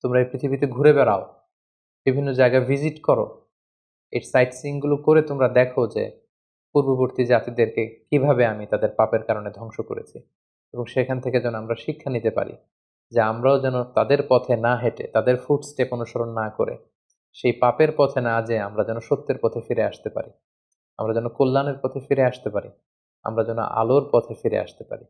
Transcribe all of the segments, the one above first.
তোমরা এই পৃথিবীতে ঘুরে বেড়াও, বিভিন্ন জায়গায় ভিজিট করো, এই সাইট সিইং গুলো করে তোমরা দেখো যে পূর্ববর্তী জাতিদেরকে কিভাবে আমি তাদের পাপের কারণে ধ্বংস করেছি, এবং সেখান থেকে যেন আমরা শিক্ষা নিতে পারি যে আমরাও যেন তাদের পথে না হেঁটে, তাদের ফুটস্টেপ অনুসরণ না করে, সেই পাপের পথে না যেয়ে আমরা যেন সত্যের পথে ফিরে আসতে পারি, আমরা যেন কল্যাণের পথে ফিরে আসতে পারি, আমরা যেন আলোর পথে ফিরে আসতে পারি।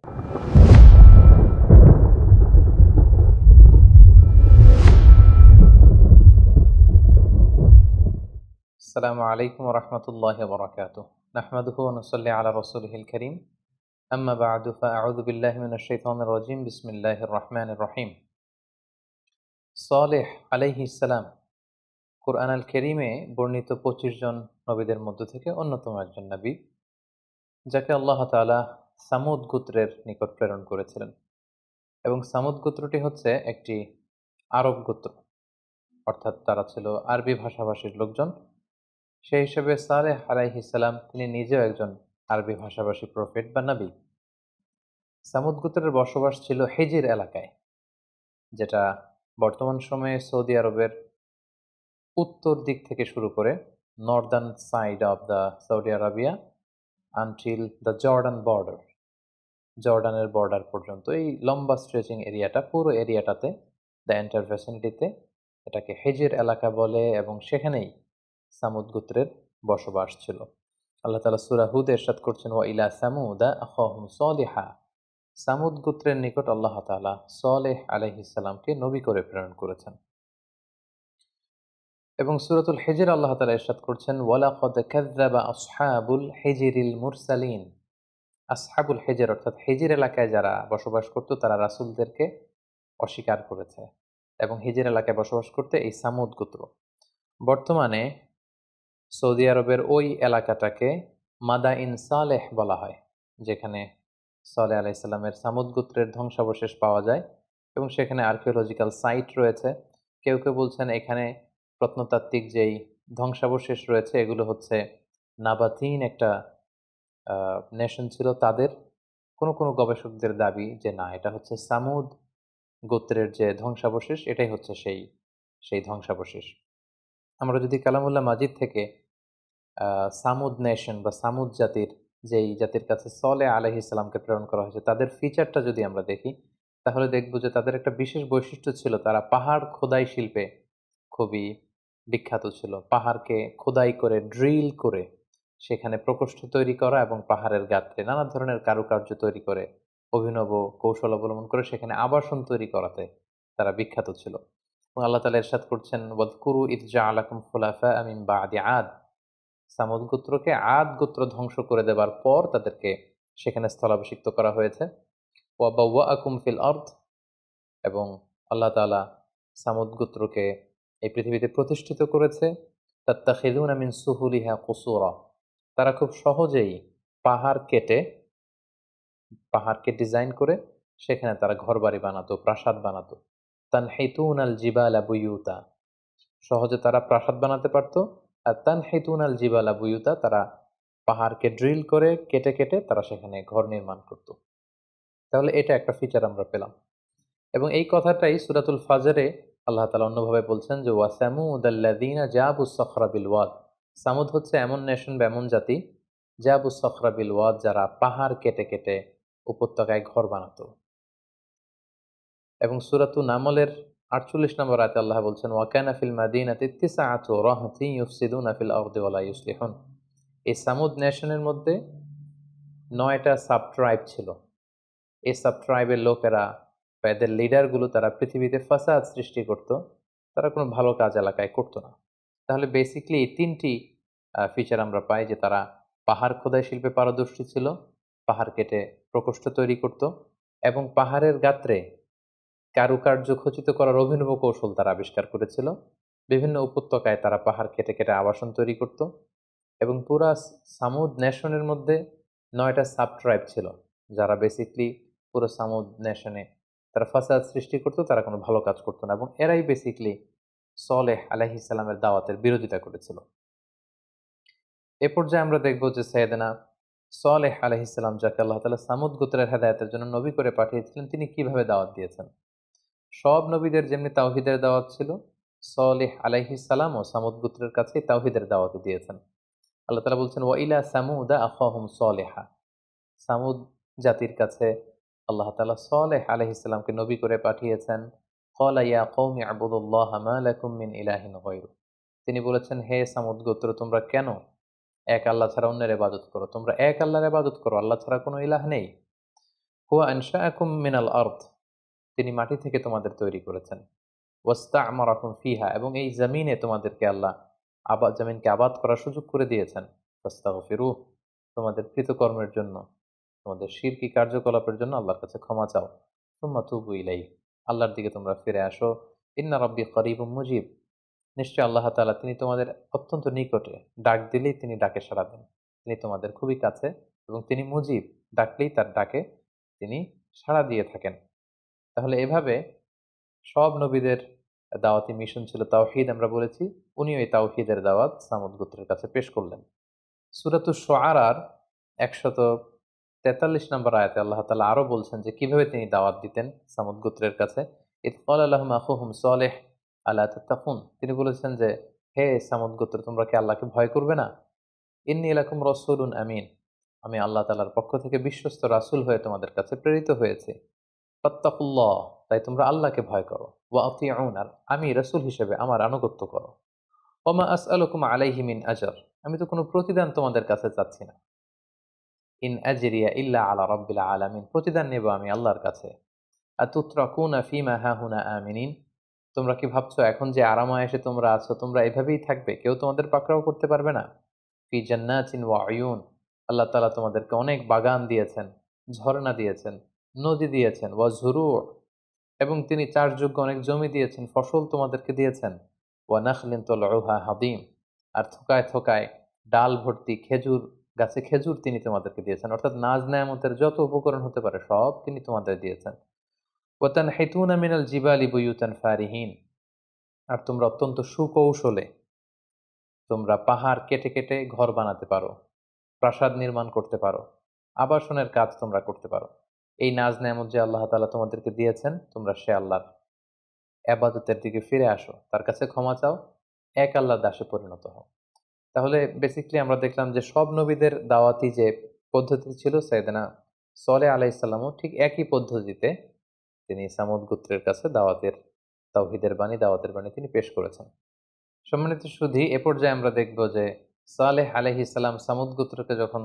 আসসালামু আলাইকুম ওয়া রাহমাতুল্লাহি ওয়া বারাকাতুহু। নাহমাদুহু ওয়া নুসাল্লি আলা রাসূলিহিল কারীম। আম্মা বা'দু ফাআউযু বিল্লাহি মিনাশ শাইতানির রাজীম। বিসমিল্লাহির রাহমানির রাহিম। সালেহ আলাইহিস সালাম কুরআন আল কারীমে বর্ণিত 25 জন নবীদের মধ্য থেকে অন্যতম একজন নবী, যাকে আল্লাহ তাআলা সামুদ গোত্রের নিকট প্রেরণ করেছিলেন। এবং সামুদ গোত্রটি হচ্ছে একটি আরব গোত্র, অর্থাৎ তারা ছিল আরবি ভাষাভাষীর লোকজন। সেই হিসেবে সালেহ আলাইহিস সালাম তিনি নিজেও একজন আরবি ভাষাভাষী প্রফেট বা নবী। সামুদ গোত্রের বসবাস ছিল হিজির এলাকায়, যেটা বর্তমান সময়ে সৌদি আরবের উত্তর দিক থেকে শুরু করে Northern side of the Saudi Arabia until the Jordan border, জর্ডানের বর্ডার পর্যন্ত এই লম্বা স্ট্রেচিং এরিয়াটা, পুরো এরিয়াটাতে, দ্য এন্টার ভ্যাসিনিটিতে এটাকে হেজির এলাকা বলে, এবং সেখানেই সামুদ গোত্রের বসবাস ছিল। আল্লাহ তাআলা সূরা হুদ ইরশাদ করছেন, ওয়া ইলা সামুদা আখাহুম সালিহা, সামুদ গোত্রের নিকট আল্লাহ তাআলা সালেহ আলাইহিস সালামকে নবী করে প্রেরণ করেছেন। এবং সূরাতুল হিজর আল্লাহ তাআলা ইরশাদ করছেন, ওয়ালাকাদ কাযযাবা আসহাবুল হিজরিল মুরসালিন। আসহাবুল হিজর অর্থাৎ হিজর এলাকায় যারা বসবাস করত তারা রাসূলদেরকে অস্বীকার করেছে, এবং হিজর এলাকায় বসবাস করতে এই সামুদ গোত্র। বর্তমানে সৌদি আরবের ওই এলাকাটাকে মাদাইন সালেহ বলা হয়, যেখানে সালেহ আলাইহিস সালামের সামুদ গোত্রের ধ্বংসাবশেষ পাওয়া যায়, এবং সেখানে আর্কিওলজিক্যাল সাইট রয়েছে। কেউ কেউ বলছেন এখানে প্রত্নতাত্ত্বিক যেই ধ্বংসাবশেষ রয়েছে এগুলো হচ্ছে নাবাতিন একটা নেশন ছিল তাদের। কোনো কোনো গবেষকদের দাবি যে না, এটা হচ্ছে সামুদ গোত্রের যে ধ্বংসাবশেষ, এটাই হচ্ছে সেই সেই ধ্বংসাবশেষ। আমরা যদি কালামুল্লাহ মাজিদ থেকে সামুদ নেশন বা সামুদ জাতির, যেই জাতির কাছে সলে আলাইহিস সালামকে প্রেরণ করা হয়েছে, তাদের ফিচারটা যদি আমরা দেখি, তাহলে দেখব যে তাদের একটা বিশেষ বৈশিষ্ট্য ছিল, তারা পাহাড় খোদাই শিল্পে খুবই বিখ্যাত ছিল। পাহাড়কে খোদাই করে, ড্রিল করে সেখানে প্রকোষ্ঠ তৈরি করা, এবং পাহাড়ের গাত্রে নানা ধরনের কারুকার্য তৈরি করে, অভিনব কৌশল অবলম্বন করে সেখানে আবাসন তৈরি করাতে তারা বিখ্যাত ছিল। এবং আল্লাহ তাআলা ইরশাদ করছেন, ওয়াযকুরু ইয জাআলাকুম খুলাফা মিন বা'দি আদ, সামুদ গোত্রকে আদ গোত্র ধ্বংস করে দেবার পর তাদেরকে সেখানে স্থলাভিষিক্ত করা হয়েছে। ওয়া বাওয়াআকুম ফিল আরদ, এবং আল্লাহ তাআলা সামুদ গোত্রকে এই পৃথিবীতে প্রতিষ্ঠিত করেছে। তাত্তাখিযুনা মিন সুহুলিহা কুসুরা, তারা খুব সহজেই পাহাড়কে ডিজাইন করে সেখানে তারা ঘরবাড়ি বানাতো, প্রাসাদ বানাতো। তানহিতুনাল জিবালা বুয়ুতা, সহজে তারা প্রাসাদ বানাতে পারতো। আর তানহিতুনাল জিবালা বুয়ুতা, তারা পাহাড়কে ড্রিল করে কেটে কেটে তারা সেখানে ঘর নির্মাণ করত। তাহলে এটা একটা ফিচার আমরা পেলাম। এবং এই কথাটাই সূরাতুল ফাজরে আল্লাহ তাআলা অন্যভাবে বলছেন যে ওয়া সামুদাল্লাযীনা জাবুস সখরা বিল ওয়াদ, সামুদ হচ্ছে এমন নেশন বা এমন জাতি, জাবুস সখরা বিল ওয়াদ, যারা পাহাড় কেটে কেটে উপত্যকায় ঘর বানাতো। এবং সূরাতু নামলের ৪৮ নম্বর আয়াতে আল্লাহ বলছেন, ওয়া কানা ফিল মাদিনাতি তিসআতু রাহতিন ইউফসিদুনা ফিল আরদি ওয়া লা ইউসলিহুন। এই সামুদ নেশনের মধ্যে ৯টা সাব ট্রাইব ছিল। এই সাব ট্রাইবের লোকেরা বা এদের লিডারগুলো তারা পৃথিবীতে ফাসাদ সৃষ্টি করত, তারা কোনো ভালো কাজ এলাকায় করতো না। তাহলে বেসিক্যালি এই ৩টি ফিচার আমরা পাই, যে তারা পাহাড় খোদাই শিল্পে পারদর্শী ছিল, পাহাড় কেটে প্রকোষ্ঠ তৈরি করত, এবং পাহাড়ের গাত্রে কারুকার্য খচিত করার অভিনব কৌশল তারা আবিষ্কার করেছিল। বিভিন্ন উপত্যকায় তারা পাহাড় কেটে কেটে আবাসন তৈরি করত, এবং পুরা সামুদ নেশনের মধ্যে ৯টা সাব ট্রাইব ছিল, যারা বেসিকলি পুরো সামুদ নেশনে তারা ফাসাদ সৃষ্টি করতো, তারা কোনো ভালো কাজ করতো না, এবং এরাই বেসিকলি সলেহ আলাইহিস সালামের দাওয়াতের বিরোধিতা করেছিল। এ পর্যায়ে আমরা দেখব যে সাইয়েদনা সলেহ আলাইহিস সালাম, যাকে আল্লাহ তাআলা সামুদ গোত্রের হেদায়েতের জন্য নবী করে পাঠিয়েছিলেন, তিনি কিভাবে দাওয়াত দিয়েছেন। সব নবীদের যেমনি তাওহীদের দাওয়াত ছিল, সলিহ আলাইহিস সালাম ও সামুদ গোত্রের কাছে তাওহীদের দাওয়াত দিয়েছেন। আল্লাহ তাআলা বলছেন ওয়া ইলা সামুদা আখাহুম সলিহা। সামুদ জাতির কাছে আল্লাহ তাআলা সলেহ আলাইহিস সালামকে নবী করে পাঠিয়েছেন। ক্বালা ইয়া কওমি আবুদুল্লাহা মা লাকুম মিন ইলাহিন গায়রু। তিনি বলেছেন, হে সামুদ গোত্র, তোমরা কেন এক আল্লাহ ছাড়া অন্যের ইবাদত করো? তোমরা এক আল্লাহর ইবাদত করো, আল্লাহ ছাড়া কোনো ইলাহ নেই। হুয়া আনশাআকুম মিনাল আরদ। তিনি মাটি থেকে তোমাদের তৈরি করেছেন। ওয়াস্তা'মারাকুম ফিহা, এবং এই জমিনে তোমাদেরকে আল্লাহ জমিনকে আবাদ করার সুযোগ করে দিয়েছেন। ফাস্তাগফিরুহ, তোমাদের কৃতকর্মের জন্য, তোমাদের শিরকি কার্যকলাপের জন্য আল্লাহর কাছে ক্ষমা চাও। সুম্মা তুবু ইলাইহি, আল্লাহর দিকে তোমরা ফিরে আসো। ইন্না রাব্বি করিবুম মুজিব, নিশ্চয় আল্লাহ তাআলা তিনি তোমাদের অত্যন্ত নিকটে, ডাক দিলেই তিনি ডাকে সাড়া দেন। তিনি তোমাদের খুবই কাছে এবং তিনি মুজিব, ডাকলেই তার ডাকে তিনি সাড়া দিয়ে থাকেন। তাহলে এভাবে সব নবীদের দাওয়াতি মিশন ছিল তাওহীদ, আমরা বলেছি। উনিও এই তাওহীদের দাওয়াত সামুদ গোত্রের কাছে পেশ করলেন। সূরাতুশ শুআরার ১৪৩ নম্বর আয়াতে আল্লাহ তাআলা আরো বলছেন যে কিভাবে তিনি দাওয়াত দিতেন সামুদ গোত্রের কাছে। ইয ক্বালা লাহুম আখুহুম সালেহ আলা তাত্তাকুন। তিনি বলেছেন যে, হে সামুদ গোত্র, তোমরা কি আল্লাহকে ভয় করবে না? ইন্নী লাকুম রাসূলুন আমিন, আমি আল্লাহ তাআলার পক্ষ থেকে বিশ্বস্ত রাসূল হয়ে তোমাদের কাছে প্রেরিত হয়েছি। ফাত্তাকুল্লাহ, তাই তোমরা আল্লাহকে ভয় করো। ওয়া আতিউন, আর আমি রাসূল হিসেবে আমার আনুগত্য করো। ওয়া মা আসআলুকুম আলাইহি মিন আজর, আমি তো কোনো প্রতিদান তোমাদের কাছে চাচ্ছি না। ইন আজরিয়া ইল্লা আলা রাব্বিল আলামিন, প্রতিদান নেব আমি আল্লাহর কাছে। আতুতরাকুনা ফিমা হাহুনা আমিনিন, তোমরা কি ভাবছো এখন যে আরাম-আয়েশে তোমরা আছো, তোমরা এভাবেই থাকবে, কেউ তোমাদের পাকড়াও করতে পারবে না? ফি জান্নাতিন ওয়া উয়ুন, আল্লাহ তাআলা তোমাদেরকে অনেক বাগান দিয়েছেন, ঝর্ণা দিয়েছেন, নদী দিয়েছেন। ওয়া যুরু', এবং তিনি চাষযোগ্য অনেক জমি দিয়েছেন, ফসল তোমাদেরকে দিয়েছেন। ওয়া নাখলিন তালউহা হাদিম, আর থোকায় থোকায় ডাল ভর্তি খেজুর গাছে খেজুর তিনি তোমাদেরকে দিয়েছেন। অর্থাৎ নাজ নেয়ামতের যত উপকরণ হতে পারে সব তিনি তোমাদের দিয়েছেন। ওয়া তানহিতুনা মিনাল জিবালি বুয়ুতান ফারিহিন, আর তোমরা অত্যন্ত সুকৌশলে তোমরা পাহাড় কেটে কেটে ঘর বানাতে পারো, প্রাসাদ নির্মাণ করতে পারো, আবাসনের কাজ তোমরা করতে পারো। এই নাজ নেয়ামত যে আল্লাহ তাআলা তোমাদেরকে দিয়েছেন, তোমরা সে আল্লাহর এবাদতের দিকে ফিরে আসো, তার কাছে ক্ষমা চাও, এক আল্লাহর দাসে পরিণত হও। তাহলে বেসিক্যালি আমরা দেখলাম যে সব নবীদের দাওয়াতি যে পদ্ধতি ছিল, সাইয়েদনা সলেহ আলাইহিস সালামও ঠিক একই পদ্ধতিতে তিনি সামুদ গোত্রের কাছে তাওহীদের বাণী, দাওয়াতের বাণী তিনি পেশ করেছেন। সম্মানিত সুধী, এ পর্যায়ে আমরা দেখব যে সালেহ আলাইহিস সালাম সামুদ গোত্রকে যখন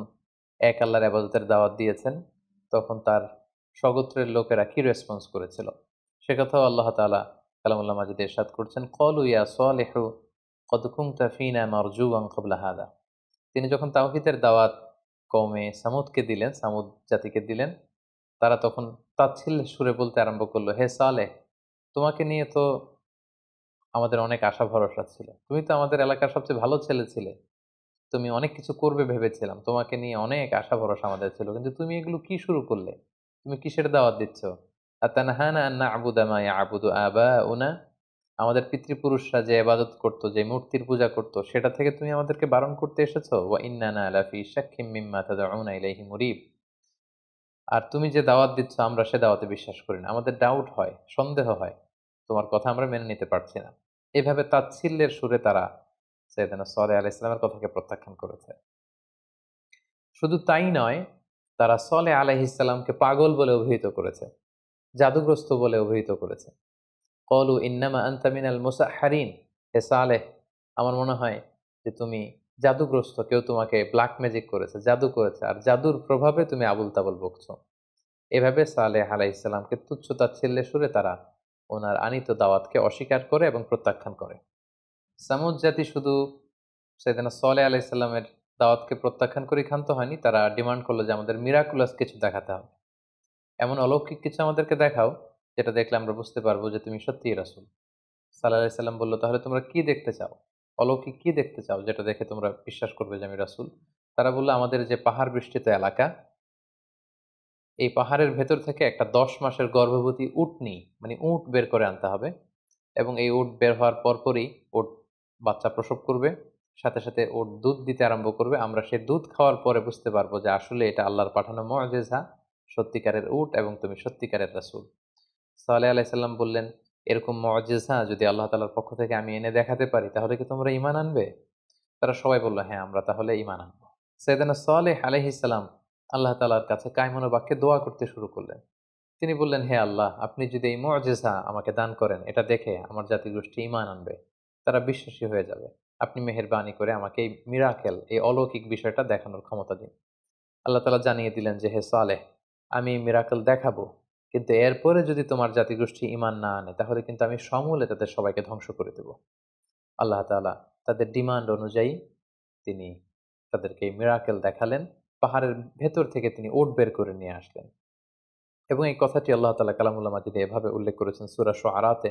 এক আল্লাহর ইবাদতের দাওয়াত দিয়েছেন, তখন তার স্বগোত্রের লোকেরা কি রেসপন্স করেছিল সে কথাও আল্লাহ তাআলা কালামুল্লাহ মাজিদে ইরশাদ করছেন। ক্বালু ইয়া সালিহু ক্বাদ কুনতা ফীনা মারজুওয়ান ক্বাবলা হাযা। তিনি যখন তাওহীদের দাওয়াত কওমে সামুদকে দিলেন, সামুদ জাতিকে দিলেন, তারা তখন তাচ্ছিল্যের সুরে বলতে আরম্ভ করলো, হে সালেহ, তোমাকে নিয়ে তো আমাদের অনেক আশা ভরসা ছিল। তুমি তো আমাদের এলাকার সবচেয়ে ভালো ছেলে ছিলে। তুমি অনেক কিছু করবে ভেবেছিলাম। তোমাকে নিয়ে অনেক আশা ভরসা আমাদের ছিল। কিন্তু তুমি এগুলো কি শুরু করলে? তুমি কিসের দাওয়াত দিচ্ছ? আতানহানা আন না'বুদা মা ইয়া'বুদু আবাউনা, আমাদের পিতৃপুরুষরা যে ইবাদত করত, যে মূর্তির পূজা করত, সেটা থেকে তুমি আমাদেরকে বারণ করতে এসেছো? ওয়া ইন্নানা লাফি শাক্কিম মিম্মা তাদউনা ইলাইহি মুরিব, আর তুমি যে দাওয়াত দিচ্ছ আমরা সে দাওয়াতে বিশ্বাস করি না। আমাদের ডাউট হয়, সন্দেহ হয়। তোমার কথা আমরা মেনে নিতে পারছি না। এভাবে তাচ্ছিল্যের সুরে তারা সাইয়েদনা সালেহ আলাইহিস সালামের কথাকে প্রত্যাখ্যান করেছে। শুধু তাই নয়, তারা সালেহ আলাইহিস সালামকে পাগল বলে অভিহিত করেছে, জাদুগ্রস্ত বলে অভিহিত করেছে। ক্বালু ইন্নামা আনতা মিনাল মুসাহহারিন, হে সালেহ, আমার মনে হয় যে তুমি জাদুগ্রস্ত, কেউ তোমাকে ব্ল্যাক ম্যাজিক করেছে, জাদু করেছে, আর জাদুর প্রভাবে তুমি আবুল তাবুল বকছো। এভাবে সালেহ আলাইহিস সালামকে তুচ্ছ তাচ্ছিল্যের সুরে তারা ওনার আনিত দাওয়াতকে অস্বীকার করে এবং প্রত্যাখ্যান করে। সামুদ জাতি শুধু সাইয়েদনা সালেহ আলাইহিস সালামের দাওয়াতকে প্রত্যাখ্যান করে ক্ষান্ত হয়নি, তারা ডিমান্ড করলো যে আমাদের মিরাকুলাস কিছু দেখাতে হবে। এমন অলৌকিক কিছু আমাদেরকে দেখাও, যেটা দেখলে আমরা বুঝতে পারবো যে তুমি সত্যিই রাসূল। সাল্লাল্লাহু আলাইহি সাল্লাম বলল, তাহলে তোমরা কি দেখতে চাও? অলৌকিক কি দেখতে চাও যেটা দেখে তোমরা বিশ্বাস করবে যে আমি রাসূল? তারা বলল, আমাদের যে পাহাড় বেষ্টিত এলাকা, এই পাহাড়ের ভেতর থেকে একটা ১০ মাসের গর্ভবতী উটনী, মানে উট বের করে আনতে হবে, এবং এই উট বের হওয়ার পরপরই উট বাচ্চা প্রসব করবে, সাথে সাথে উট দুধ দিতে আরম্ভ করবে। আমরা সেই দুধ খাওয়ার পরে বুঝতে পারবো যে আসলে এটা আল্লাহর পাঠানো মুআজিজা, সত্যিকারের উট, এবং তুমি সত্যিকারের রাসূল। সালেহ আলাইসাল্লাম বললেন, এরকম মুআজিজা যদি আল্লাহ তাআলার পক্ষ থেকে আমি এনে দেখাতে পারি তাহলে কি তোমরা ঈমান আনবে? তারা সবাই বলল, হ্যাঁ আমরা তাহলে ঈমান আনবো। সাইয়েদনা সালেহ আলাইহিস সালাম আল্লাহ তাআলার কাছে কায়মনো বাক্যে দোয়া করতে শুরু করলেন। তিনি বললেন, হে আল্লাহ, আপনি যদি এই মুআজিজা আমাকে দান করেন, এটা দেখে আমার জাতিগোষ্ঠী ঈমান আনবে, তারা বিশ্বাসী হয়ে যাবে। আপনি মেহেরবানি করে আমাকে এই মিরাকেল, এই অলৌকিক বিষয়টা দেখানোর ক্ষমতা দিন। আল্লাহ তাআলা জানিয়ে দিলেন যে, হে সালেহ, আমি মিরাকেল দেখাবো, কিন্তু এরপরে যদি তোমার জাতিগোষ্ঠী ঈমান না আনে তাহলে কিন্তু আমি সমূলে তাদের সবাইকে ধ্বংস করে দেব। আল্লাহ তাআলা তাদের ডিমান্ড অনুযায়ী তিনি তাদেরকে এই মিরাকেল দেখালেন। পাহাড়ের ভেতর থেকে তিনি উট বের করে নিয়ে আসলেন। এবং এই কথাটি আল্লাহ তাআলা কালামুল্লাহ মাজিদে এভাবে উল্লেখ করেছেন সূরা শুআরাতে,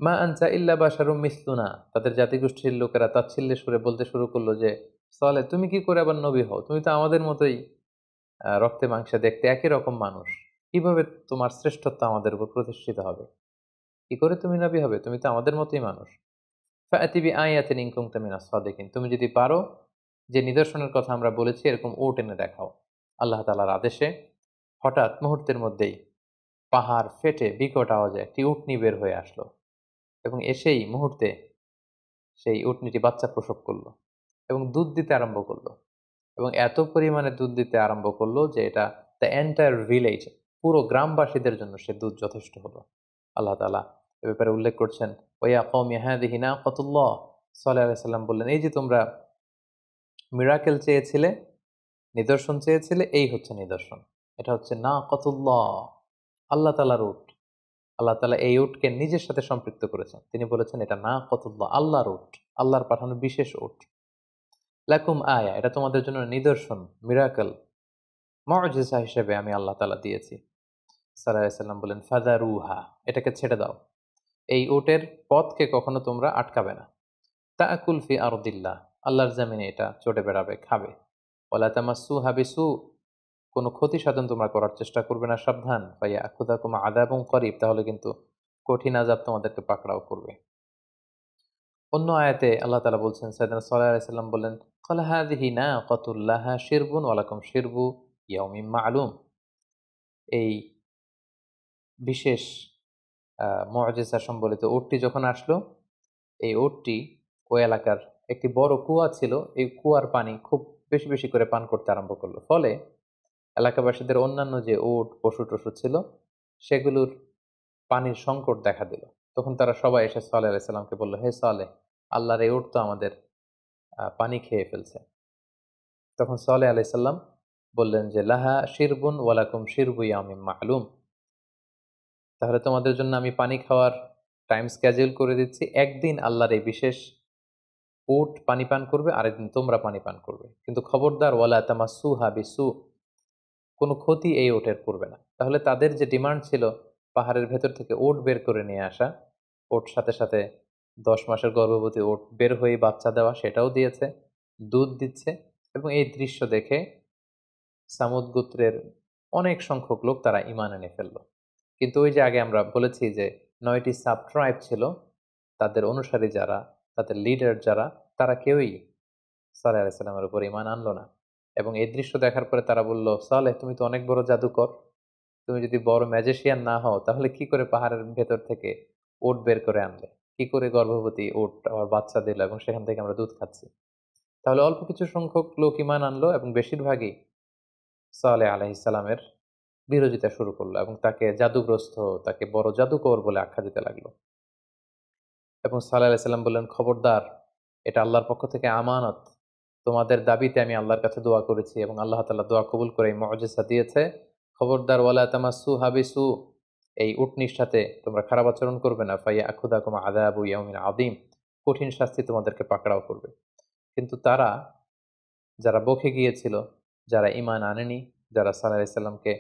মা আনতা ইল্লা বাশারুম মিসলুনা। তাদের জাতিগোষ্ঠীর লোকেরা তাচ্ছিল্যের সুরে বলতে শুরু করলো যে, সালেহ তুমি কি করে আবার নবী হও? তুমি তো আমাদের মতোই রক্তে মাংসে দেখতে একই রকম মানুষ। কিভাবে তোমার শ্রেষ্ঠত্ব আমাদের উপর প্রতিষ্ঠিত হবে? কি করে তুমি নবী হবে? তুমি তো আমাদের মতোই মানুষ। ফাআতি বিআয়াতিন ইন কুনতা মিনাস সাদিকিন। তুমি যদি পারো, যে নিদর্শনের কথা আমরা বলেছি এরকম উট এনে দেখাও। আল্লাহ তাআলার আদেশে হঠাৎ মুহূর্তের মধ্যেই পাহাড় ফেটে বিকট আওয়াজে একটি উটনী বের হয়ে আসলো এবং এসেই মুহূর্তে সেই উটনীটি বাচ্চা প্রসব করলো এবং দুধ দিতে আরম্ভ করলো এবং এত পরিমাণে দুধ দিতে আরম্ভ করলো যে এটা দ্য এন্টায়ার ভিলেজ, পুরো গ্রামবাসীদের জন্য সে দুধ যথেষ্ট হলো। আল্লাহ তাআলা এ ব্যাপারে উল্লেখ করছেন, ওয়া কওমি হাযিহি নাকাতুল্লাহ। সালেহ আলাইহিস সালাম বললেন, এই যে তোমরা মিরাকেল চেয়েছিলে, নিদর্শন চেয়েছিলে, এই হচ্ছে নিদর্শন। এটা হচ্ছে নাকাতুল্লাহ, আল্লাহ তাআলার উট। আল্লাহ তাআলা এই উটকে নিজের সাথে সম্পৃক্ত করেছেন। তিনি বলেছেন এটা নাকাতুল্লাহ, আল্লাহর উট, আল্লাহর পাঠানো বিশেষ উট। লাকুম আয়া, এটা তোমাদের জন্য নিদর্শন, মিরাকেল, মুআজিজা হিসেবে আমি আল্লাহ তাআলা দিয়েছি। সাল্লাল্লাহু আলাইহি সাল্লাম বলেন, ফাযারুহা, এটাকে ছেড়ে দাও। এই উটের পথকে কখনো তোমরা আটকাবে না। তাআকুল ফি আরদিল্লাহ, আল্লাহর জমিনে এটা চড়ে বেড়াবে, খাবে। ওয়ালা তামাসসুহা বিসু, কোনো ক্ষতি সাধন তোমরা করার চেষ্টা করবে না, সাবধান। ফায়াখুযাকুম আযাবুন করিব, তাহলে কিন্তু কঠিন আযাব তোমাদেরকে পাকড়াও করবে। অন্য আয়াতে আল্লাহ তাআলা বলছেন, সাইয়েদনা সালেহ আলাইহিস সালাম বললেন, ক্বাল হাযিহি নাকাতুল লাহা শিরবুন ওয়া লাকুম শিরবু ইয়াউমিন মা'লুম। এই বিশেষ মুআজিজা সম্বলিত উটটি যখন আসলো, এই উটটি ওই এলাকার একটি বড় কুয়া ছিল, এই কুয়ার পানি খুব বেশি বেশি করে পান করতে আরম্ভ করলো। ফলে এলাকাবাসীদের অন্যান্য যে উট পশু-টশু ছিল সেগুলোর পানির সংকট দেখা দিল। তখন তারা সবাই এসে সালেহ আলাইহিস সালামকে বলল, হে সালেহ, আল্লাহর এই উট তো আমাদের পানি খেয়ে ফেলছে। তখন সালেহ আলাইহিস সালাম বললেন যে, লাহা শিরবুন ওয়া লাকুম শিরবু ইয়াউমিন মা'লুম। তাহলে তোমাদের জন্য আমি পানি খাওয়ার টাইম স্কেডিউল করে দিচ্ছি। একদিন আল্লাহর এই বিশেষ উট পানি পান করবে, আরেকদিন তোমরা পানি পান করবে। কিন্তু খবরদার, ওয়ালা তামাসসুহা বিসু, কোনো ক্ষতি এই উটের করবে না। তাহলে তাদের যে ডিমান্ড ছিল পাহাড়ের ভেতর থেকে উট বের করে নিয়ে আসা, উট সাথে সাথে ১০ মাসের গর্ভবতী উট বের হয়ে বাচ্চা দেওয়া, সেটাও দিয়েছে, দুধ দিচ্ছে। এবং এই দৃশ্য দেখে সামুদ গোত্রের অনেক সংখ্যক লোক তারা ঈমান এনে ফেলল। কিন্তু ওই যে আগে আমরা বলেছি যে ৯ টি সাব ট্রাইব ছিল, তাদের অনুসারী যারা, তাদের লিডার যারা, তারা কেউই সালেহ আলাইহিস সালামের উপর ঈমান আনলো না। এবং এই দৃশ্য দেখার পরে তারা বলল, সালেহ তুমি তো অনেক বড় জাদুকর। তুমি যদি বড় ম্যাজিশিয়ান না হও তাহলে কি করে পাহাড়ের ভেতর থেকে উট বের করে আনলে? কি করে গর্ভবতী উট আবার বাচ্চা দিল এবং সেখান থেকে আমরা দুধ খাচ্ছি? তাহলে অল্প কিছু সংখ্যক লোক ঈমান আনলো এবং বেশিরভাগই সালেহ আলাইহিস সালামের বিরোধিতা শুরু করলো এবং তাকে জাদুগ্রস্ত, তাকে বড় জাদুকর বলে আখ্যা দিতে লাগলো। এবং সালেহ আলাইহিস সালাম বললেন, খবরদার, এটা আল্লাহর পক্ষ থেকে আমানত। তোমাদের দাবিতে আমি আল্লাহর কাছে দোয়া করেছি এবং আল্লাহ তাআলা দোয়া কবুল করে এই মুআজিজা দিয়েছে। খবরদার, ওয়ালা তামাসসুহা বিসু, এই উটনীর সাথে তোমরা খারাপ আচরণ করবে না। ফায়াখুযাকুম আযাবু ইয়াউমিন আযীম, কঠিন শাস্তি তোমাদেরকে পাকড়াও করবে। কিন্তু তারা, যারা বকে গিয়েছিল, যারা ঈমান আনেনি, যারা সালেহ আলাইহিস সালামকে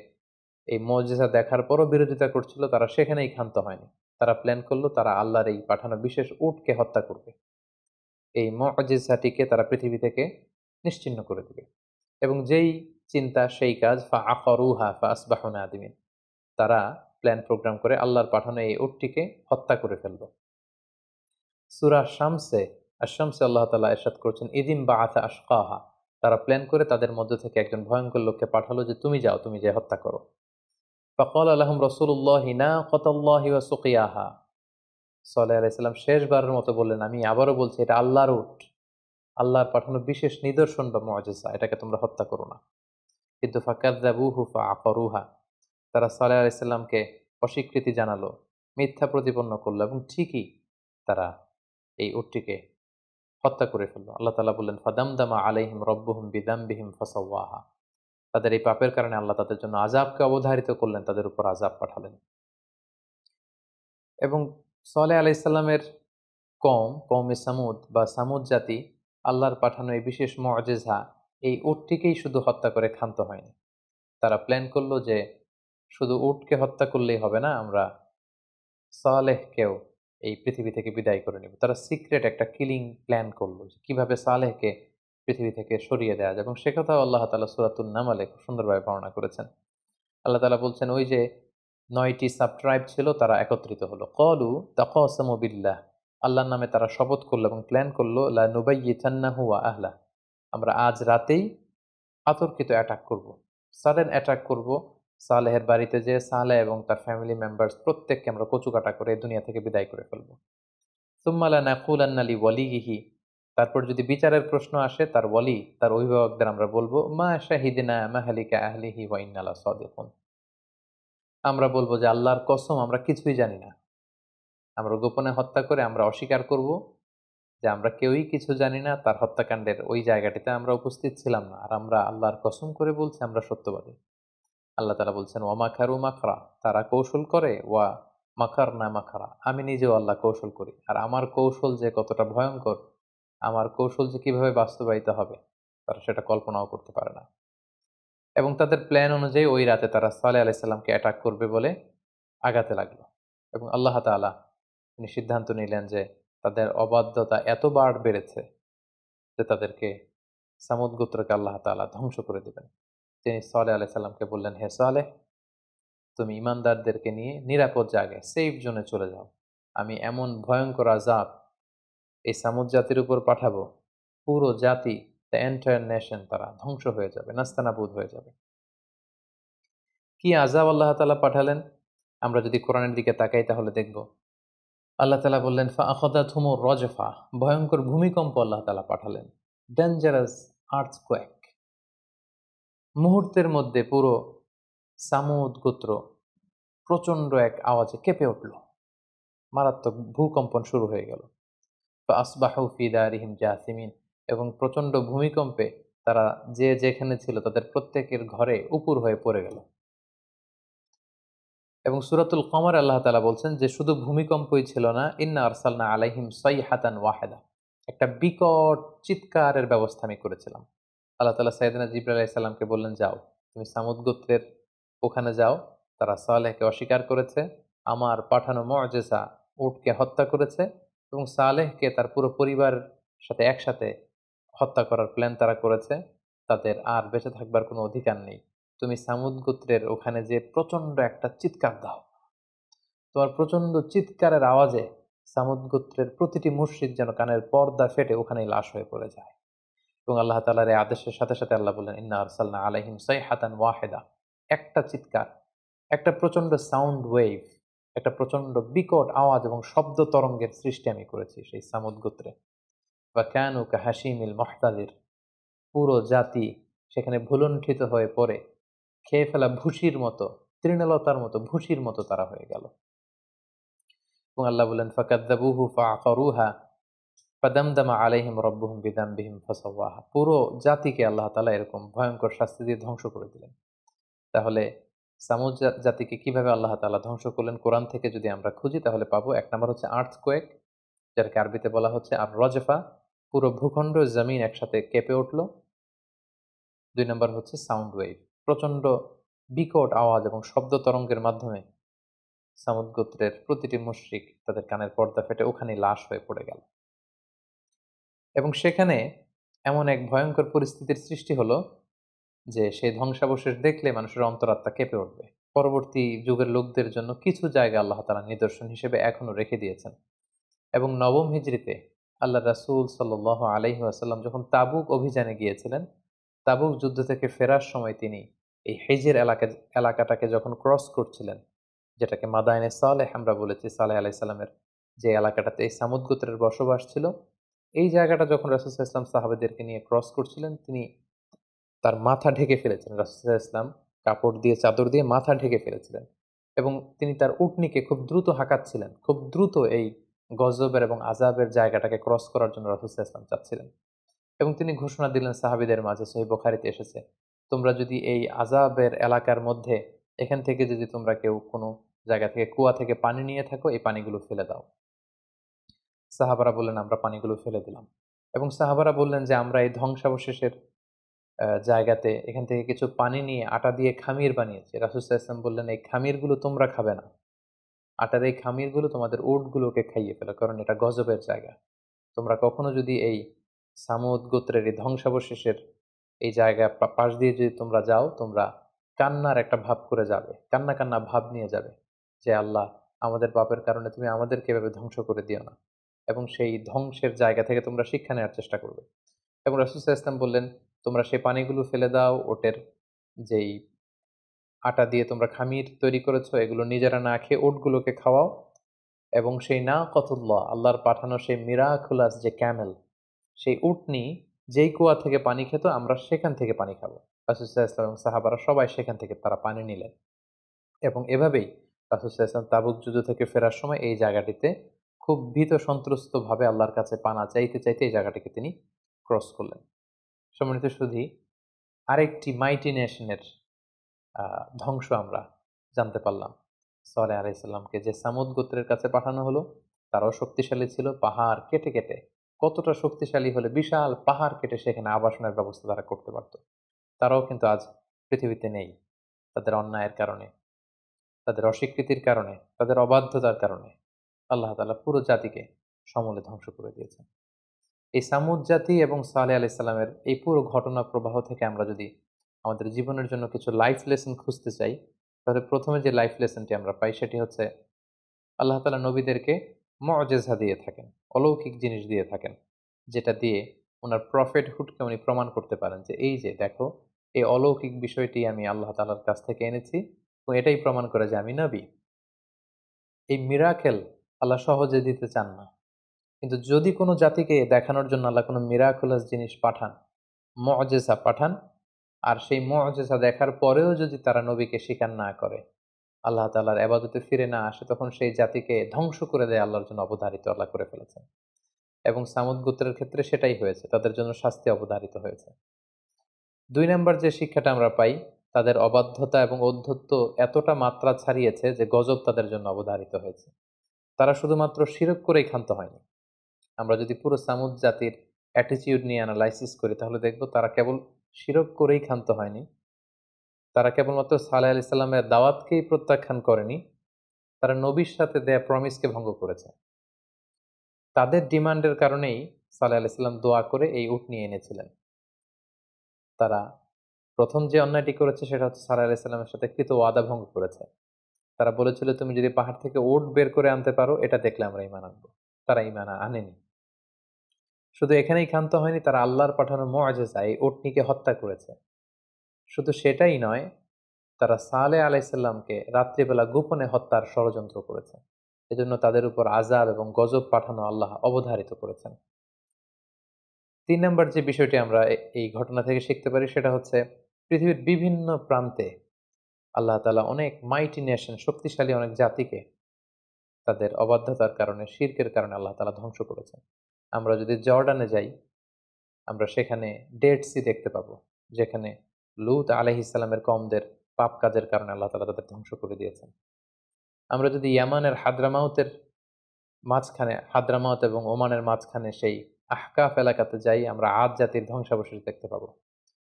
এই মুআজিজা দেখার পরও বিরোধিতা করছিল, তারা সেখানেই ক্ষান্ত হয়নি। তারা প্ল্যান করলো তারা আল্লাহর এই পাঠানো বিশেষ উটকে হত্যা করবে। এই মুআজিজাটিকে তারা পৃথিবী থেকে নিশ্চিহ্ন করে দিবে। এবং যেই চিন্তা সেই কাজ, ফাআকারুহা ফাআসবাহু নাদিমিন। তারা প্ল্যান প্রোগ্রাম করে আল্লাহর পাঠানো এই উটটিকে হত্যা করে ফেলল। সূরা শামসে, আশ-শামসে আল্লাহ তাআলা ইরশাদ করছেন, ইযিম বাআসা আশকাহা। তারা প্ল্যান করে তাদের মধ্য থেকে একজন ভয়ঙ্কর লোককে পাঠালো যে তুমি যাও, তুমি যেয়ে হত্যা করো। ফাকাল লাহুম রাসূলুল্লাহি নাকাতাল্লাহি ওয়া সুকিয়াহা। সালেহ আলাইহিস সালাম শেষবারের মতো বললেন, আমি আবারও বলছি এটা আল্লাহর উট, আল্লাহর পাঠানো বিশেষ নিদর্শন বা মুআজিজা, এটাকে তোমরা হত্যা করো না। কিন্তু ফাকাযযাবুহু ফাআকারুহা, তারা সালেহ আলাইহিস সালামকে অস্বীকৃতি জানালো, মিথ্যা প্রতিপন্ন করলো এবং ঠিকই তারা এই উটটিকে হত্যা করে ফেললো। আল্লাহ তাআলা বললেন ফাদামদামা আলাইহিম রাব্বুহুম বিযামবিহিম ফাসাওয়াহা, তাদের এই পাপের কারণে আল্লাহ তাদের জন্য আযাবকে অবধারিত করলেন, তাদের উপর আযাব পাঠালেন। এবং সালেহ আলাইহিস সালামের কওমে সামুদ বা সামুদ জাতি আল্লাহর পাঠানো এই বিশেষ মুআজিজা এই উটটিকেই শুধু হত্যা করে ক্ষান্ত হয়নি। তারা প্ল্যান করলো যে শুধু উটকে হত্যা করলেই হবে না, আমরা সালেহকেও এই পৃথিবী থেকে বিদায় করে নেব। তারা সিক্রেট একটা কিলিং প্ল্যান করলো যে কিভাবে সালেহকে পৃথিবী থেকে সরিয়ে দেওয়া যায়, এবং সে কথাও আল্লাহ তাআলা সূরাতুন নামলে খুব সুন্দরভাবে বর্ণনা করেছেন। আল্লাহ তাআলা বলছেন ওই যে ৯টি সাব ট্রাইব ছিল তারা একত্রিত হলো। ক্বালু তাকাসামু বিল্লাহ, আল্লাহর নামে তারা শপথ করলো এবং প্ল্যান করলো লা নুবাইয়িতান্নাহু ওয়া আহলা, আমরা আজ রাতেই অতর্কিত অ্যাটাক করব, সাডেন অ্যাটাক করব সালেহের বাড়িতে, যে সালেহ এবং তার ফ্যামিলি মেম্বার্স প্রত্যেককে আমরা কচুকাটা করে দুনিয়া থেকে বিদায় করে ফেলব। সুম্মা লানাকুলান্না লিওয়ালিহি, তারপর যদি বিচারের প্রশ্ন আসে তার ওয়ালি তার অভিভাবকদের আমরা বলবো মা শাহিদনা মাহালিকা আহলিহি ওয়া ইন্না লাসাদিকুন, আমরা বলবো যে আল্লাহর কসম আমরা কিছুই জানি না, আমরা গোপনে হত্যা করে আমরা অস্বীকার করব যে আমরা কেউই কিছু জানি না, তার হত্যাকাণ্ডের ওই জায়গাটিতে আমরা উপস্থিত ছিলাম না, আর আমরা আল্লাহর কসম করে বলছি আমরা সত্যবাদী। আল্লাহ তাআলা বলছেন ওয়া মাকারু মাকরা, তারা কৌশল করে, ওয়া মাকারনা মাকরা, আমি নিজেও আল্লাহ কৌশল করি, আর আমার কৌশল যে কতটা ভয়ঙ্কর, আমার কৌশল যে কিভাবে বাস্তবায়িত হবে তারা সেটা কল্পনাও করতে পারে না। এবং তাদের প্ল্যান অনুযায়ী ওই রাতে তারা সালেহ আলাইহিস সালামকে অ্যাটাক করবে বলে আগাতে লাগলো। এবং আল্লাহ তাআলা তিনি সিদ্ধান্ত নিলেন যে তাদের অবাধ্যতা এতবার বেড়েছে যে তাদেরকে সামুদ গোত্রকে আল্লাহ তাআলা ধ্বংস করে দিবেন। তিনি সালেহ আলাইহিস সালামকে বললেন, হে সালেহ, তুমি ইমানদারদেরকে নিয়ে নিরাপদ জায়গায় সেফ জোনে চলে যাও, আমি এমন ভয়ঙ্কর আযাব এই সামুদ জাতির উপর পাঠাবো, পুরো জাতি, দ্য এন্টায়ার নেশন, তারা ধ্বংস হয়ে যাবে, নাস্তানাবুদ হয়ে যাবে। কি আযাব আল্লাহ তাআলা পাঠালেন আমরা যদি কোরআনের দিকে তাকাই তাহলে দেখব। আল্লাহ তাআলা বললেন ফাআখাযাতহুমুর রাজফা, ভয়ঙ্কর ভূমিকম্প আল্লাহ তাআলা পাঠালেন, ডেঞ্জারাস আর্থকোয়েক, মুহূর্তের মধ্যে পুরো সামুদ গোত্র প্রচন্ড এক আওয়াজে কেঁপে উঠল, মারাত্মক ভূকম্পন শুরু হয়ে গেল। ফাসবাহু ফি দারিহিম জাসিমিন, এবং প্রচন্ড ভূমিকম্পে তারা যে যেখানে ছিল তাদের প্রত্যেকের ঘরে উপুর হয়ে পড়ে গেল। এবং সূরাতুল কমর আল্লাহ তাআলা বলছেন যে শুধু ভূমিকম্পই ছিল না, ইন্না আরসালনা আলাইহিম সাইহাতান ওয়াহিদা, একটা বিকট চিৎকারের ব্যবস্থা আমি করেছিলাম। আল্লাহ তাআলা সাইয়েদনা জিবরাইল আলাইহিস সালামকে বললেন, যাও তুমি সামুদ গোত্রের ওখানে যাও, তারা সালেহকে অস্বীকার করেছে, আমার পাঠানো মুআজিজা উটকে হত্যা করেছে, এবং সালেহকে তার পুরো পরিবারের সাথে একসাথে হত্যা করার প্ল্যান তারা করেছে, তাদের আর বেঁচে থাকবার কোনো অধিকার নেই। তুমি সামুদ গোত্রের ওখানে যে প্রচন্ড একটা চিৎকার দাও, তোমার প্রচন্ড চিৎকারের আওয়াজে সামুদ গোত্রের প্রতিটি মুশরিক যেন কানের পর্দা ফেটে ওখানেই লাশ হয়ে পড়ে যায়। এবং আল্লাহ তাআলার এই আদেশের সাথে সাথে আল্লাহ বললেন ইন্না আরসালনা আলাইহিম সাইহাতান ওয়াহিদা, একটা চিৎকার, একটা প্রচন্ড সাউন্ড ওয়েভ, একটা প্রচন্ড বিকট আওয়াজ এবং শব্দ তরঙ্গের সৃষ্টি আমি করেছি সেই সামুদ গোত্রে। ওয়া কানু কাহাশিমিল মুহতাদির, পুরো জাতি সেখানে ভুলুণ্ঠিত হয়ে পড়ে খেয়ে ফেলা ভুসির মতো, তৃণলতার মতো ভুসির মতো তারা হয়ে গেল। এবং আল্লাহ বললেন ফাকাযযাবুহু ফাআকারুহা ফাদামদামা আলাইহিম রাব্বুহুম বিযামবিহিম ফাসাওয়াহা, পুরো জাতিকে আল্লাহ তাআলা এরকম ভয়ঙ্কর শাস্তি দিয়ে ধ্বংস করে দিলেন। তাহলে সামুদ জাতিকে কিভাবে আল্লাহ তাআলা ধ্বংস করলেন কোরআন থেকে যদি আমরা খুঁজি তাহলে পাবো, এক নম্বর হচ্ছে আর্থকোয়েক, যাকে আরবিতে বলা হচ্ছে আর রজফা, পুরো ভূখণ্ড জমিন একসাথে কেঁপে উঠল। দুই নম্বর হচ্ছে সাউন্ড ওয়েভ, প্রচন্ড বিকট আওয়াজ এবং শব্দ তরঙ্গের মাধ্যমে সামুদ গোত্রের প্রতিটি মুশরিক তাদের কানের পর্দা ফেটে ওখানেই লাশ হয়ে পড়ে গেল। এবং সেখানে এমন এক ভয়ঙ্কর পরিস্থিতির সৃষ্টি হলো যে সেই ধ্বংসাবশেষ দেখলে মানুষের অন্তরাত্মা কেঁপে উঠবে। পরবর্তী যুগের লোকদের জন্য কিছু জায়গা আল্লাহ তাআলা নিদর্শন হিসেবে এখনো রেখে দিয়েছেন। এবং নবম হিজরিতে আল্লাহ রাসূল সাল্লাল্লাহু আলাইহি ওয়াসাল্লাম যখন তাবুক অভিযানে গিয়েছিলেন, তাবুক যুদ্ধ থেকে ফেরার সময় তিনি এই হিজর এলাকাটাকে যখন ক্রস করছিলেন, যেটাকে মাদায়েনে সালেহ আমরা বলেছি, সালেহ আলাইহিস সালামের যে এলাকাটাতে এই সামুদ গোত্রের বসবাস ছিল, এই জায়গাটা যখন রাসূল সাল্লাল্লাহু আলাইহি ওয়াসাল্লাম সাহাবাদেরকে নিয়ে ক্রস করছিলেন, তিনি তার মাথা ঢেকে ফেলেছিলেন। রাসূল সাল্লাল্লাহু আলাইহি ওয়াসাল্লাম কাপড় দিয়ে, চাদর দিয়ে মাথা ঢেকে ফেলেছিলেন এবং তিনি তার উটনীকে খুব দ্রুত হাঁকাচ্ছিলেন। খুব দ্রুত এই গজবের এবং আযাবের জায়গাটাকে ক্রস করার জন্য রাসূল সাল্লাল্লাহু আলাইহি ওয়াসাল্লাম চাচ্ছিলেন এবং তিনি ঘোষণা দিলেন সাহাবীদের মাঝে, সহিহ বুখারীতে এসেছে, তোমরা যদি এই আযাবের এলাকার মধ্যে এখান থেকে যদি তোমরা কেউ কোনো জায়গা থেকে কুয়া থেকে পানি নিয়ে থাকো, এই পানিগুলো ফেলে দাও। সাহাবারা বললেন, আমরা পানিগুলো ফেলে দিলাম এবং সাহাবারা বললেন যে আমরা এই ধ্বংসাবশেষের জায়গাতে এখান থেকে কিছু পানি নিয়ে আটা দিয়ে খামির বানিয়েছি। রাসূল সাল্লাল্লাহু আলাইহি ওয়াসাল্লাম বললেন, এই খামিরগুলো তোমরা খাবে না। আটার এই খামিরগুলো তোমাদের উটগুলোকে খাইয়ে ফেলো, কারণ এটা গজবের জায়গা। তোমরা কখনো যদি এই সামুদ গোত্রের এই ধ্বংসাবশেষের এই জায়গা পাশ দিয়ে যদি তোমরা যাও, তোমরা কান্নার একটা ভাব করে যাবে, কান্না কান্না ভাব নিয়ে যাবে যে আল্লাহ, আমাদের পাপের কারণে তুমি আমাদেরকে এভাবে ধ্বংস করে দিও না, এবং সেই ধ্বংসের জায়গা থেকে তোমরা শিক্ষা নেওয়ার চেষ্টা করবে। এবং রাসূল সাল্লাল্লাহু আলাইহি ওয়াসাল্লাম বললেন, তোমরা সেই পানিগুলো ফেলে দাও, ওটের যেই আটা দিয়ে তোমরা খামির তৈরি করেছো এগুলো নিজেরা না খেয়ে উটগুলোকে খাওয়াও, এবং সেই নাকাতুল্লাহ, আল্লাহর পাঠানো সেই মিরাকুলাস যে ক্যামেল, সেই উটনি যেই কুয়া থেকে পানি খেত, আমরা সেখান থেকে পানি খাবো। রাসূল সাল্লাল্লাহু আলাইহি ওয়াসাল্লাম এবং সাহাবারা সবাই সেখান থেকে তারা পানি নিলেন এবং এভাবেই রাসূল সাল্লাল্লাহু আলাইহি ওয়াসাল্লাম তাবুক যুদ্ধ থেকে ফেরার সময় এই জায়গাটিতে খুব ভীত সন্ত্রস্ত ভাবে আল্লাহর কাছে পানা চাইতে চাইতে এই জায়গাটিকে তিনি ক্রস করলেন। সম্মানিত সুধী, আরেকটি মাইটি নেশনের ধ্বংস আমরা জানতে পারলাম। সালেহ আলাইহিস সালামকে যে সামুদ গোত্রের কাছে পাঠানো হলো, তারাও শক্তিশালী ছিল, পাহাড় কেটে কেটে, কতটা শক্তিশালী হলে বিশাল পাহাড় কেটে সেখানে আবাসনের ব্যবস্থা তারা করতে পারত। তারাও কিন্তু আজ পৃথিবীতে নেই, তাদের অন্যায়ের কারণে, তাদের অস্বীকৃতির কারণে, তাদের অবাধ্যতার কারণে আল্লাহ তাআলা পুরো জাতিকে সমূলে ধ্বংস করে দিয়েছেন। এই সামুদ জাতি এবং সালেহ আলাইহিস সালামের এই পুরো ঘটনা প্রবাহ থেকে আমরা যদি আমাদের জীবনের জন্য কিছু লাইফ লেসন খুঁজতে চাই, তাহলে প্রথমে যে লাইফ লেসনটি আমরা পাই সেটি হচ্ছে, আল্লাহ তাআলা নবীদেরকে মুআজিজা দিয়ে থাকেন, অলৌকিক জিনিস দিয়ে থাকেন, যেটা দিয়ে ওনার প্রফেটহুডকে উনি প্রমাণ করতে পারেন যে এই যে দেখো, এই অলৌকিক বিষয়টি আমি আল্লাহ তাআলার কাছ থেকে এনেছি এবং এটাই প্রমাণ করে যে আমি নবী। এই মিরাকেল আল্লাহ সহজে দিতে চান না, কিন্তু যদি কোনো জাতিকে দেখানোর জন্য আল্লাহ কোনো মিরাকুলাস জিনিস পাঠান, মুআজিজা পাঠান, আর সেই মুআজিজা দেখার পরেও যদি তারা নবীকে স্বীকার না করে, আল্লাহ তাআলার ইবাদতে ফিরে না আসে, তখন সেই জাতিকে ধ্বংস করে দেয় আল্লাহর জন্য অবধারিত আল্লাহ করে ফেলেছেন। এবং সামুদ গোত্রের ক্ষেত্রে সেটাই হয়েছে, তাদের জন্য শাস্তি অবধারিত হয়েছে। ২ নাম্বার যে শিক্ষাটা আমরা পাই, তাদের অবাধ্যতা এবং ঔদ্ধত্য এতটা মাত্রা ছাড়িয়েছে যে গজব তাদের জন্য অবধারিত হয়েছে। তারা শুধুমাত্র শিরক করেই ক্ষান্ত হয়নি। আমরা যদি পুরো সামুদ জাতির অ্যাটিটিউড নিয়ে অ্যানালাইসিস করি, তাহলে দেখব তারা কেবল শিরক করেই ক্ষান্ত হয়নি, তারা কেবলমাত্র সালেহ আলাইহিস সালামের দাওয়াতকেই প্রত্যাখ্যান করেনি, তারা নবীর সাথে দেয়া প্রমিসকে ভঙ্গ করেছে। তাদের ডিমান্ডের কারণেই সালেহ আলাইহিস সালাম দোয়া করে এই উট নিয়ে এনেছিলেন। তারা প্রথম যে অন্যায়টি করেছে সেটা হচ্ছে সালেহ আলাইহিস সালামের সাথে কৃত ওয়াদা ভঙ্গ করেছে। তারা বলেছিল, তুমি যদি পাহাড় থেকে উট বের করে আনতে পারো, এটা দেখলে আমরা ঈমান আনবো। তারা ঈমান আনেনি। শুধু এখানেই ক্ষান্ত হয়নি, তারা আল্লাহর পাঠানো মুআজিজা এই উটনীকে হত্যা করেছে। শুধু সেটাই নয়, তারা সালেহ আলাইহিস সালামকে রাত্রিবেলা গোপনে হত্যার ষড়যন্ত্র করেছে। এজন্য তাদের উপর আযাব এবং গজব পাঠানো আল্লাহ অবধারিত করেছেন। ৩ নাম্বার যে বিষয়টি আমরা এই ঘটনা থেকে শিখতে পারি সেটা হচ্ছে, পৃথিবীর বিভিন্ন প্রান্তে আল্লাহ তাআলা অনেক মাইটি নেশন, শক্তিশালী অনেক জাতিকে তাদের অবাধ্যতার কারণে, শিরকের কারণে আল্লাহ তাআলা ধ্বংস করেছেন। আমরা যদি জর্ডানে যাই, আমরা সেখানে ডেড সি দেখতে পাবো, যেখানে লূত আলাইহিস সালামের কওমদের পাপ কাজের কারণে আল্লাহ তাআলা তাদের ধ্বংস করে দিয়েছেন। আমরা যদি ইয়ামানের হাদ্রামাউতের মাঝখানে, হাদ্রামাউত এবং ওমানের মাঝখানে সেই আহকাফ এলাকাতে যাই, আমরা আদ জাতির ধ্বংসাবশেষ দেখতে পাবো।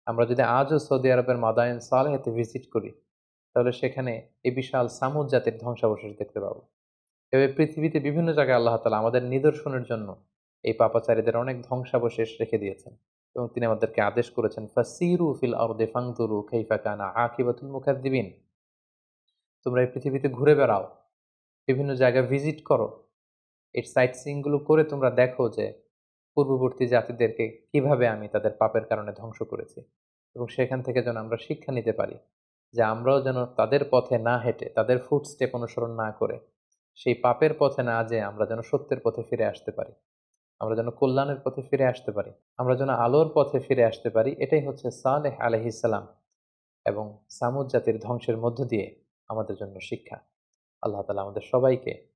আমরা যদি আজও সৌদি আরবের মাদায়েন সালেহেতে ভিজিট করি, তাহলে সেখানে এই বিশাল সামুদ জাতির ধ্বংসাবশেষ দেখতে পাবো। এভাবে পৃথিবীতে বিভিন্ন জায়গায় আল্লাহ তাআলা আমাদের নিদর্শনের জন্য এই পাপাচারীদের অনেক ধ্বংসাবশেষ রেখে দিয়েছেন এবং তিনি আমাদেরকে আদেশ করেছেন, ফাসিরু ফিল আরদি ফানজুরু কাইফা কানা আকিবাতুল মুকাজ্জিবিন। তোমরা এই পৃথিবীতে ঘুরে বেড়াও, বিভিন্ন জায়গায় ভিজিট করো, এই সাইট সিইং গুলো করে তোমরা দেখো যে পূর্ববর্তী জাতিদেরকে কিভাবে আমি তাদের পাপের কারণে ধ্বংস করেছি, এবং সেখান থেকে যেন আমরা শিক্ষা নিতে পারি যে আমরাও যেন তাদের পথে না হেঁটে, তাদের ফুটস্টেপ অনুসরণ না করে, সেই পাপের পথে না যেয়ে আমরা যেন সত্যের পথে ফিরে আসতে পারি। আমরা যেন কল্যাণের পথে ফিরে আসতে পারি। আমরা যেন আলোর পথে ফিরে আসতে পারি। এটাই হচ্ছে সালেহ আলাইহিস সালাম এবং সামুদ জাতির ধ্বংসের মধ্য দিয়ে আমাদের জন্য শিক্ষা। আল্লাহ তাআলা আমাদের সবাইকে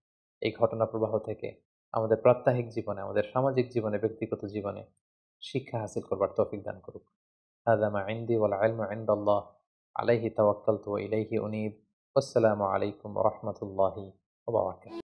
এই ঘটনা প্রবাহ থেকে আমাদের প্রাত্যহিক জীবনে, আমাদের সামাজিক জীবনে, ব্যক্তিগত জীবনে শিক্ষা হাসিল করবার তৌফিক দান করুক। হাযা মা ইনদি ওয়াল ইলমু ইনদাল্লাহ আলাইহি তাওয়াক্কালতু ওয়া ইলাইহি উনীব। ওয়াসসালামু আলাইকুম ওয়া রাহমাতুল্লাহি ওয়া বারাকাতুহু।